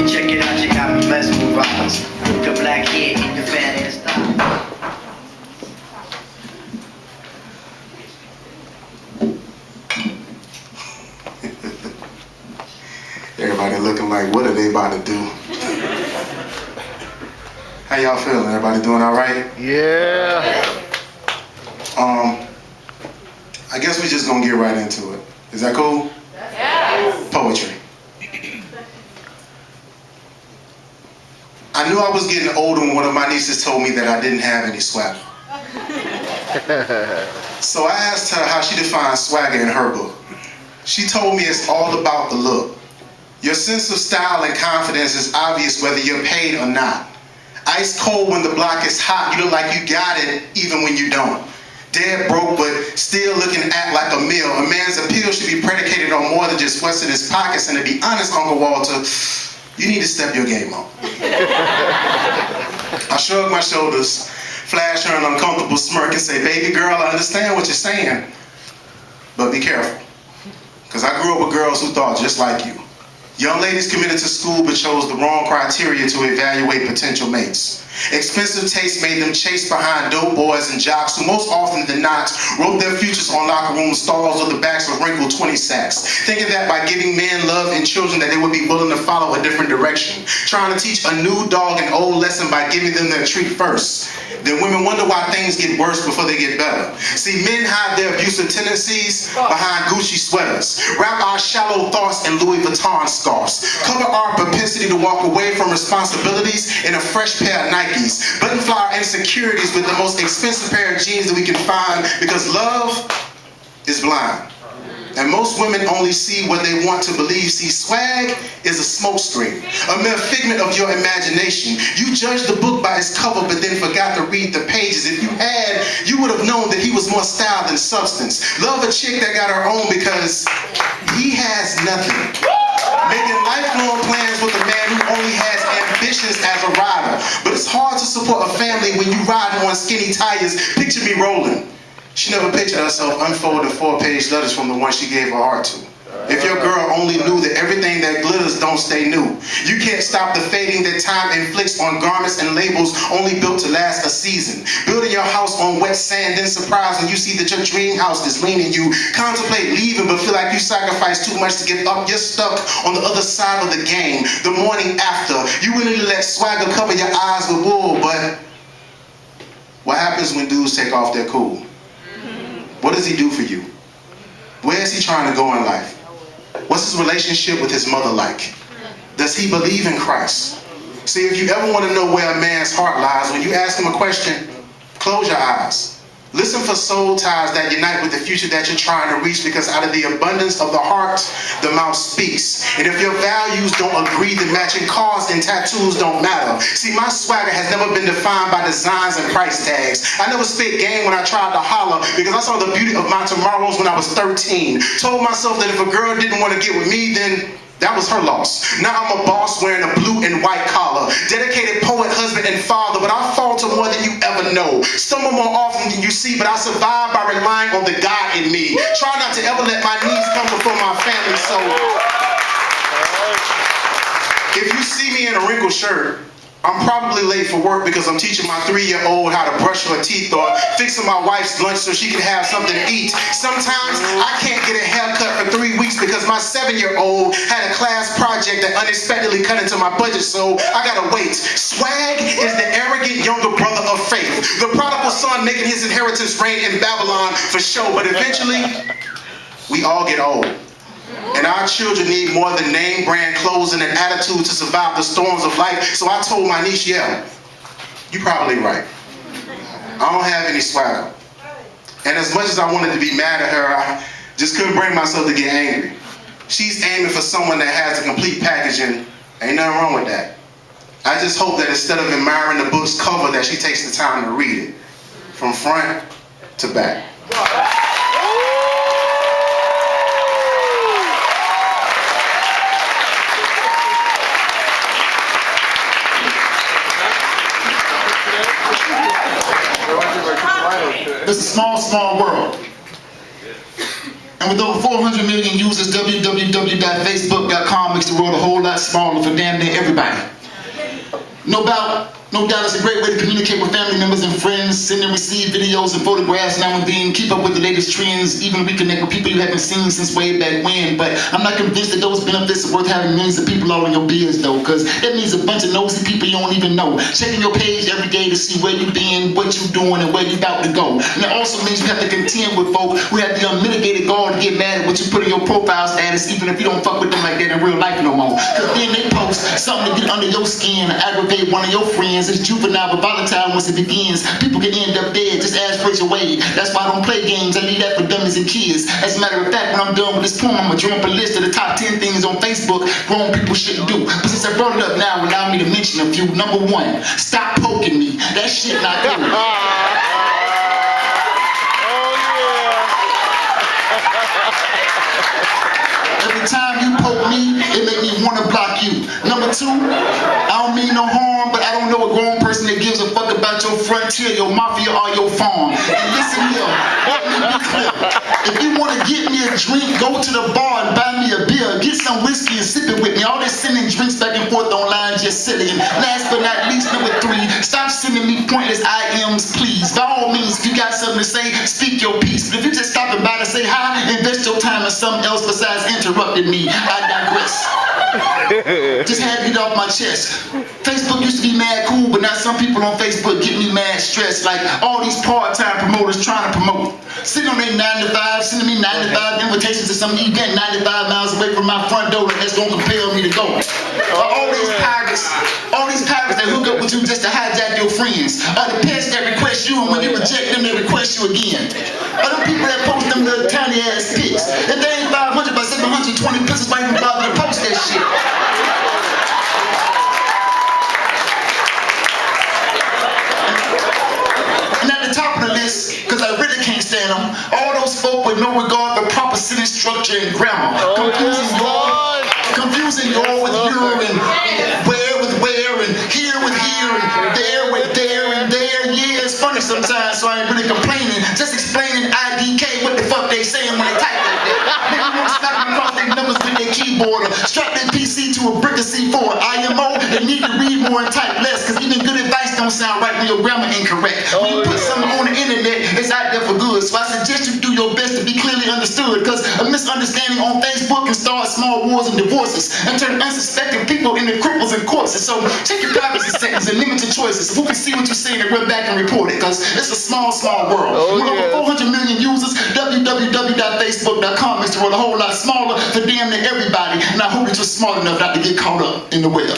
check it out, you got me mesmerized. With the black hair and your fat ass thigh. Everybody looking like, what are they about to do? How y'all feeling? Everybody doing all right? Yeah. I guess we just gonna get right into it. Is that cool? Yes. Poetry. I knew I was getting older when one of my nieces told me that I didn't have any swagger. So I asked her how she defines swagger in her book. She told me it's all about the look. Your sense of style and confidence is obvious whether you're paid or not. Ice cold when the block is hot, you look like you got it even when you don't. Dead broke but still looking to act like a meal. A man's appeal should be predicated on more than just what's in his pockets. And to be honest, Uncle Walter, you need to step your game up. I shrug my shoulders, flash her an uncomfortable smirk and say, baby girl, I understand what you're saying, but be careful. Because I grew up with girls who thought just like you. Young ladies committed to school but chose the wrong criteria to evaluate potential mates. Expensive taste made them chase behind dope boys and jocks who most often than not wrote their futures on locker room stalls or the backs of wrinkled 20 sacks, thinking that by giving men love and children that they would be willing to follow a different direction, trying to teach a new dog an old lesson by giving them their treat first. Then women wonder why things get worse before they get better. See, men hide their abusive tendencies behind Gucci sweaters, wrap our shallow thoughts in Louis Vuitton scarves, cover our propensity to walk away from responsibilities in a fresh pair of Nikes, buttonfly our insecurities with the most expensive pair of jeans that we can find, because love is blind. And most women only see what they want to believe. See, swag is a smokescreen, a mere figment of your imagination. You judge the book by its cover, but then forgot to read the pages. If you had, you would have known that he was more style than substance. Love a chick that got her own because he has nothing. Making lifelong plans with a man who only has ambitions as a rider. But it's hard to support a family when you ride on skinny tires. Picture me rolling. She never pictured herself unfolding 4-page letters from the one she gave her heart to. If your girl only knew that everything that glitters don't stay new. You can't stop the fading that time inflicts on garments and labels only built to last a season. Building your house on wet sand, then surprised when you see that your dream house is leaning you. Contemplate leaving but feel like you sacrificed too much to give up. You're stuck on the other side of the game. The morning after, you really let swagger cover your eyes with wool. But what happens when dudes take off their cool? What does he do for you? Where is he trying to go in life? What's his relationship with his mother like? Does he believe in Christ? See, if you ever want to know where a man's heart lies, when you ask him a question, close your eyes. Listen for soul ties that unite with the future that you're trying to reach, because out of the abundance of the heart, the mouth speaks. And if your values don't agree, then matching cars and tattoos don't matter. See, my swagger has never been defined by designs and price tags. I never spit game when I tried to holler, because I saw the beauty of my tomorrows when I was 13. Told myself that if a girl didn't want to get with me, then that was her loss. Now I'm a boss wearing a blue and white collar. Dedicated poet, husband, and father, but I fall to more than you ever know. Stumble more often than you see, but I survive by relying on the God in me. Try not to ever let my needs come before my family, so if you see me in a wrinkled shirt, I'm probably late for work because I'm teaching my 3-year-old how to brush her teeth or fixing my wife's lunch so she can have something to eat. Sometimes I can't get a haircut for 3 weeks because my 7-year-old had a class project that unexpectedly cut into my budget, so I gotta wait. Swag is the arrogant younger brother of faith. The prodigal son making his inheritance reign in Babylon for show, but eventually, we all get old. And our children need more than name brand clothes and an attitude to survive the storms of life. So I told my niece, yeah, you're probably right. I don't have any swagger. And as much as I wanted to be mad at her, I just couldn't bring myself to get angry. She's aiming for someone that has a complete package, and ain't nothing wrong with that. I just hope that instead of admiring the book's cover, that she takes the time to read it from front to back. It's a small, small world. And with over 400 million users, www.facebook.com makes the world a whole lot smaller for damn near everybody. No doubt it's a great way to communicate with family members and friends, send and receive videos and photographs now and then, keep up with the latest trends, even reconnect with people you haven't seen since way back when. But I'm not convinced that those benefits are worth having millions of people all in your biz though, because that means a bunch of nosy people you don't even know, checking your page every day to see where you've been, what you're doing, and where you're about to go. And it also means you have to contend with folk who have the unmitigated gall to get mad at what you put in your profile status, even if you don't fuck with them like that in real life no more. Because then they post something to get under your skin or aggravate one of your friends. It's juvenile but volatile once it begins. People can end up dead, just ask Rachel Wade. That's why I don't play games, I leave that for dummies and kids. As a matter of fact, when I'm done with this poem, I'm gonna draw up a list of the top 10 things on Facebook grown people shouldn't do. But since I brought it up now, allow me to mention a few. Number 1, stop poking me. That shit not good. Every time you poke me, it make me want to block you. Number 2, I don't mean no harm, but I don't know a grown person that gives a fuck about your frontier, your mafia, or your farm. And listen here, let me be clear. If you want to get me a drink, go to the bar and buy me a beer. Get some whiskey and sip it with me. All this sending drinks back and forth online just silly. And last but not least, number 3, stop sending me pointless IMs, please. By all means, if you got something to say, speak your piece. But if you just stopping by to say hi, invest your time in something else besides interrupting me. I digress. Just had to get off my chest. Facebook used to be mad cool, but now some people on Facebook get me mad stressed. Like all these part-time promoters trying to promote. Sitting on their 9 to 5, sending me 9 to 5 invitations to some event 95 miles away from my front door that's gonna compel me to go. All these pirates that hook up with you just to hijack your friends. The pets that request you, and when you reject them, they request you again. Them people that post them little tiny ass pics. If they ain't 500 by 720 pixels, why even bother to post that shit? And at the top of the list, because I really can't stand them, all those folk with no regard for proper sentence structure and grammar. Confusing y'all with your and where with where and here with here and there with there and there. Yeah, it's funny sometimes, so I ain't really complaining. Just explaining IDK what the fuck they saying when they type like that. Niggas want to slap them across their numbers with their keyboard or strap their PC to a brick of C4. IMO, they need to read more and type less, because even good advice don't sound right when your grammar incorrect. When you put something on the internet, it's out there for good. So I suggest you do your best to be clearly understood, because a misunderstanding on Facebook can start small wars and divorces and turn unsuspecting people into cripples and corpses. So check your privacy settings and limit your choices. Who can see what you're saying and run back and report it, because it's a small, small world. With over 400 million users, www.facebook.com makes the world a whole lot smaller for damn near everybody. And I hope that you're smart enough not to get caught up in the web.